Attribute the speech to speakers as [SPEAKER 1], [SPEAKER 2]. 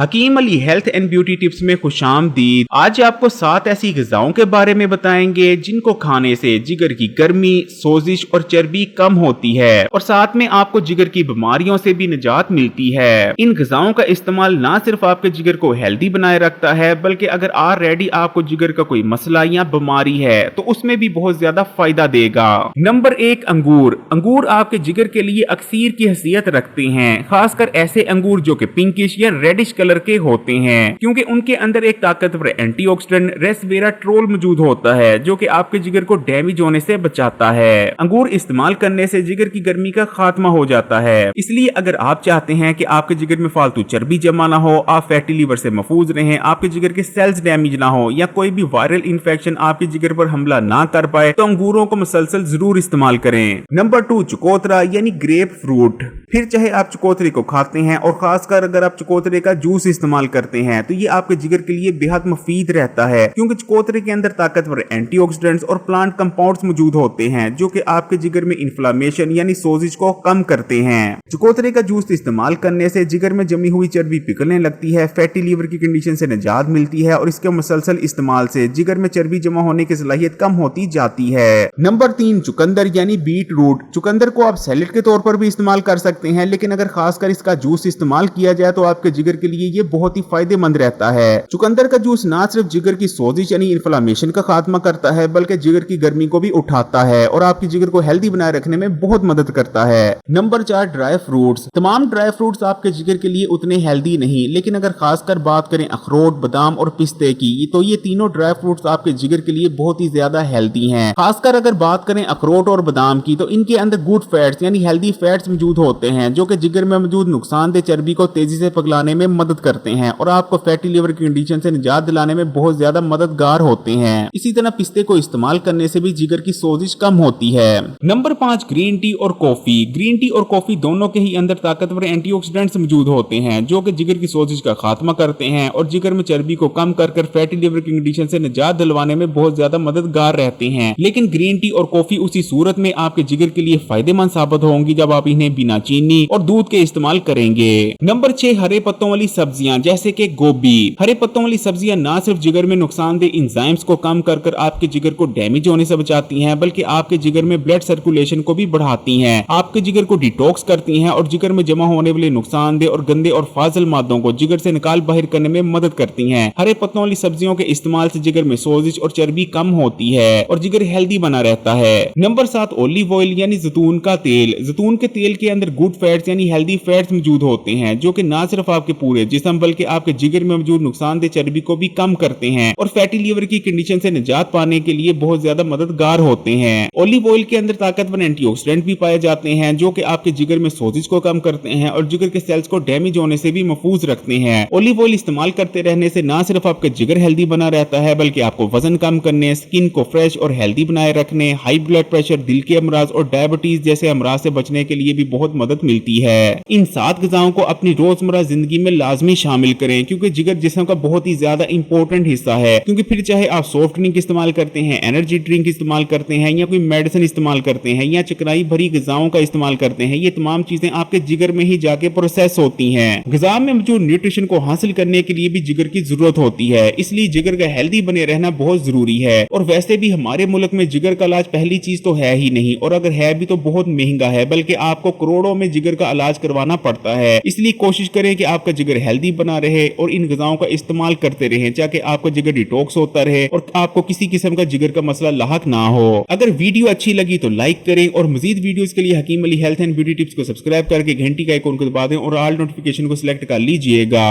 [SPEAKER 1] Hakim Ali health and beauty tips में खुशामदीद। आज आपको 7 ऐसी ग़िज़ाओं के बारे में बताएंगे जिनको खाने से जिगर की गर्मी, सोजिश और चर्बी कम होती है और साथ में आपको जिगर की बीमारियों से भी निजात मिलती है। इन ग़िज़ाओं का इस्तेमाल ना सिर्फ आपके जिगर को हेल्दी बनाए रखता है बल्कि अगर ऑलरेडी आपको जिगर का कोई मसला या बीमारी है तो उसमें भी बहुत ज्यादा फायदा देगा। नंबर 1, अंगूर। अंगूर आपके जिगर के लिए अक्सीर की हैसियत रखते हैं, खासकर ऐसे अंगूर जो कि पिंकिश या रेडिश कलर के होते हैं, क्योंकि उनके अंदर एक ताकतवर एंटीऑक्सीडेंट रेसवेराट्रोल मौजूद होता है जो कि आपके जिगर को डैमेज होने से बचाता है। अंगूर इस्तेमाल करने से जिगर की गर्मी का खात्मा हो जाता है। इसलिए अगर आप चाहते हैं कि आपके जिगर में फालतू चर्बी जमा ना हो, आप फैटी लीवर से महफूज रहें, आपके जिगर के सेल्स डैमेज ना हो या कोई भी वायरल इन्फेक्शन आपके जिगर पर हमला ना कर पाए, तो अंगूरों को मुसलसल जरूर इस्तेमाल करें। नंबर 2, चकोतरा यानी ग्रेप फ्रूट। फिर चाहे आप चकोतरे को खाते हैं और खासकर अगर आप चकोतरे का जूस इस्तेमाल करते हैं तो ये आपके जिगर के लिए बेहद मुफीद रहता है, क्योंकि चकोतरे के अंदर ताकतवर एंटीऑक्सीडेंट्स और प्लांट कंपाउंड्स मौजूद होते हैं जो कि आपके जिगर में इन्फ्लामेशन यानी सोजिश को कम करते हैं। चकोतरे का जूस इस्तेमाल करने से जिगर में जमी हुई चर्बी पिघलने लगती है, फैटी लीवर की कंडीशन से निजात मिलती है और इसके मुसलसल इस्तेमाल से जिगर में चर्बी जमा होने की सलाहियत कम होती जाती है। नंबर 3, चुकंदर यानी बीट रूट। चुकंदर को आप सैलेड के तौर पर भी इस्तेमाल कर सकते हैं, लेकिन अगर खासकर इसका जूस इस्तेमाल किया जाए तो आपके जिगर के लिए ये बहुत ही फायदेमंद रहता है। चुकंदर का जूस ना सिर्फ जिगर की सोजिश यानी इन्फ्लामेशन का खात्मा करता है बल्कि जिगर की गर्मी को भी उठाता है और आपकी जिगर को हेल्दी बनाए रखने में बहुत मदद करता है। Number 4, dry fruits. तमाम ड्राई फ्रूट्स आपके जिगर के लिए उतने हेल्दी नहीं, लेकिन अगर खासकर बात करें अखरोट, बादाम और पिस्ते की तो ये तीनों ड्राई फ्रूट्स आपके जिगर के लिए बहुत ही ज्यादा हेल्दी हैं। खासकर अगर बात करें अखरोट और बादाम की तो इनके अंदर गुड फैट्स यानी हेल्दी फैट्स मौजूद होते हैं जो कि जिगर में मौजूद नुकसानदेह चर्बी को तेजी से पिघलाने में मदद करते हैं और आपको फैटी लीवर की कंडीशन से निजात दिलाने में बहुत ज्यादा मददगार होते हैं। इसी तरह पिस्ते को इस्तेमाल करने से भी जिगर की सोजिश कम होती है। नंबर 5, ग्रीन टी और कॉफी। ग्रीन टी और कॉफी दोनों के ही अंदर ताकतवर एंटीऑक्सीडेंट्स मौजूद होते हैं जो कि जिगर की सोजिश का खात्मा करते हैं और जिगर में चर्बी को कम कर फैटी लीवर की कंडीशन से निजात दिलवाने में बहुत ज्यादा मददगार रहते हैं। लेकिन ग्रीन टी और कॉफी उसी सूरत में आपके जिगर के लिए फायदेमंद साबित होंगी जब आप इन्हें बिना चीनी और दूध के इस्तेमाल करेंगे। नंबर 6, हरे पत्तों वाली सब्जियां जैसे कि गोभी। हरे पत्तों वाली सब्जियां ना सिर्फ जिगर में नुकसानदेह एंजाइम्स को कम कर आपके जिगर को डैमेज होने से बचाती हैं बल्कि आपके जिगर में ब्लड सर्कुलेशन को भी बढ़ाती हैं, आपके जिगर को डिटॉक्स करती हैं और जिगर में जमा होने वाले नुकसानदेह और गंदे और फाजिल मादों को जिगर से निकाल बाहर करने में मदद करती हैं। हरे पत्तों वाली सब्जियों के इस्तेमाल से जिगर में सोजिश और चर्बी कम होती है और जिगर हेल्दी बना रहता है। नंबर 7, ऑलिव ऑयल यानी जैतून का तेल। जैतून के तेल के अंदर गुड फैट्स यानी हेल्दी फैट्स मौजूद होते हैं जो कि ना सिर्फ आपके पूरे जिस्म बल्कि आपके जिगर में मौजूद नुकसानदेह चर्बी को भी कम करते हैं और फैटी लीवर की कंडीशन से निजात पाने के लिए बहुत ज्यादा मददगार होते हैं। ऑलिव ऑयल के अंदर ताकतवर एंटीऑक्सीडेंट भी पाए जाते हैं जो कि आपके जिगर में सोजिश को कम करते हैं और जिगर के सेल्स को डैमेज होने से भी महफूज रखते हैं। ऑलिव ऑयल इस्तेमाल करते रहने से ना सिर्फ आपका जिगर हेल्दी बना रहता है बल्कि आपको वजन कम करने, स्किन को फ्रेश और हेल्दी बनाए रखने, हाई ब्लड प्रेशर, दिल के अमराज और डायबिटीज जैसे अमराज से बचने के लिए भी बहुत मदद मिलती है। इन 7 ग़िज़ाओं को अपनी रोजमर्रा जिंदगी में लाजमी शामिल करें क्योंकि जिगर जिस्म का बहुत ही ज्यादा इंपॉर्टेंट हिस्सा है। क्योंकि फिर चाहे आप सॉफ्ट ड्रिंक इस्तेमाल करते हैं, एनर्जी ड्रिंक इस्तेमाल करते हैं या कोई मेडिसिन इस्तेमाल करते हैं या चिकनाई भरी ग़िज़ाओं का इस्तेमाल करते हैं, ये तमाम चीजें आपके जिगर में ही जाके प्रोसेस होती हैं। ग़िज़ा में मौजूद न्यूट्रिशन को हासिल करने के लिए भी जिगर की जरूरत होती है, इसलिए जिगर का हेल्दी बने रहना बहुत जरूरी है। और वैसे भी हमारे मुल्क में जिगर का इलाज पहली चीज तो है ही नहीं और अगर है भी तो बहुत महंगा है, बल्कि आपको करोड़ों में जिगर का इलाज करवाना पड़ता है। इसलिए कोशिश करें कि आपका जिगर हेल्दी बना रहे और इन ग़िज़ाओं का इस्तेमाल करते रहें ताकि आपका जिगर डिटॉक्स होता रहे और आपको किसी किस्म का जिगर का मसला लाहक ना हो। अगर वीडियो अच्छी लगी तो लाइक करें और मजीद वीडियोस के लिए Hakeem Ali health and beauty tips को सब्सक्राइब करके घंटी का आइकॉन को दबा दें और ऑल नोटिफिकेशन को सिलेक्ट कर लीजिएगा।